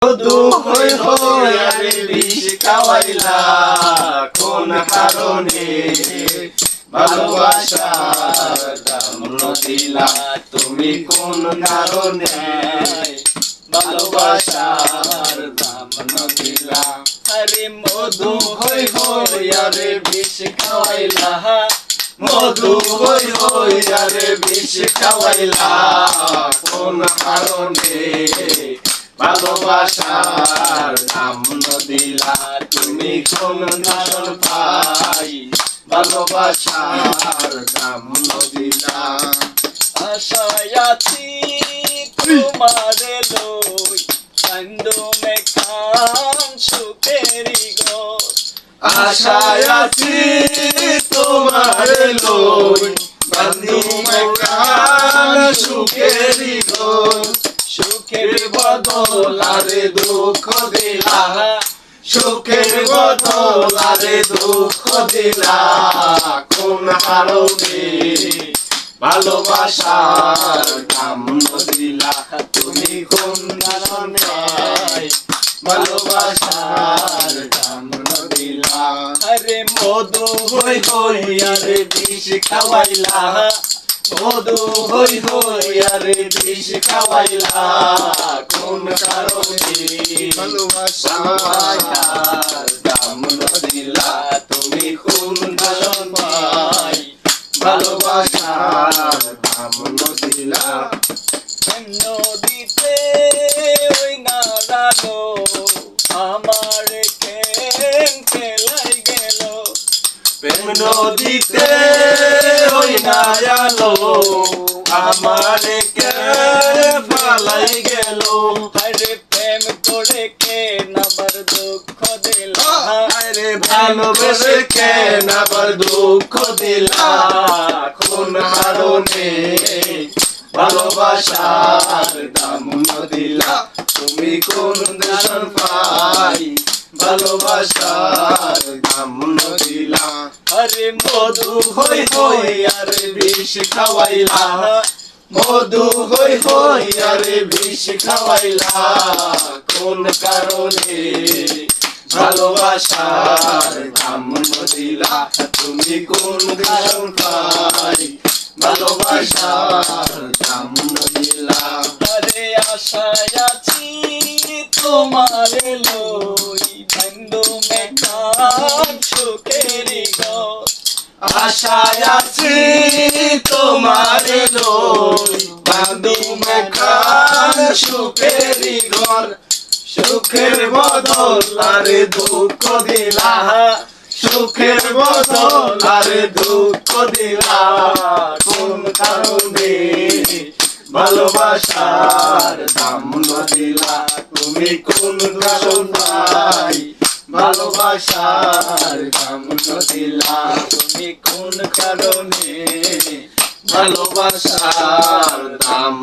মধু হই হই আরে বিষ খাওয়াইলা কোন কারণে ভালোবাসার দাম দিলা তুমি কোন কারণে ভালোবাসার দাম দিলা আরে মধু হই হই আরে বিষ খাওয়াইলা মধু হই হই আরে বিষ খাওয়াইলা কোন কারণে ভালোবাসার দাম দিলা তুমি কোন কারণ পাই ভালোবাসার দাম দিলা আশায় আছি তোমারে লই বান্ধবে কাম সুখেরি গো আশায় আছি তোমার লই বান্ধবে কাম সুখেরি গো সুখের বদল আরে দুঃখ দিলা সুখের বদল আরে দুঃখ দিলা কোন কারণে ভালোবাসার দাম দিলা তুমি কোন কারণে ভালোবাসার দাম দিলা আরে মধু হই হই আরে বিষ খাওয়াইলা মধু হই হই আরে বিষ খাওয়াইলা কোন কারণে ভালোবাসার দাম দিলা তুমি কোন কারণ পাই ভালোবাসার দাম দিলা নদীতে ওই নাড়ালো আমার কেন খেলাই গেল প্রেম নদীতে ওই না আলো আমার কেন পালাই গেল আরে প্রেম করে কেন আবার দুঃখ দিলা আরে ভালোবেসে কেন আবার দুঃখ দিলা কোন কারণে ভালোবাসার দাম দিলা তুমি কোন কারণ পাই ভালোবাসার দাম দিলা আরে মধু হই হই আরে বিষ খাওয়াইলা মধু হই হই আরে বিষ খাওয়াইলা কোন কারণে ভালোবাসার দাম দিলা তুমি কোন কারণ পাই ভালোবাসার দাম দিলা আরে আশায় আছি তোমারে লই বান্ধবে কাম সুখেরি গো আশায় আছি তোমার লই বান্ধবে কাম সুখেরি ঘর সুখের বদল আরে দুঃখ দিলা সুখের বদল আরে দুঃখ দিলা কোন কারণে ভালোবাসার দাম দিলা তুমি কোন কারণ পাই ভালোবাসার দাম দিলা তুমি কোন কারণে ভালোবাসার দাম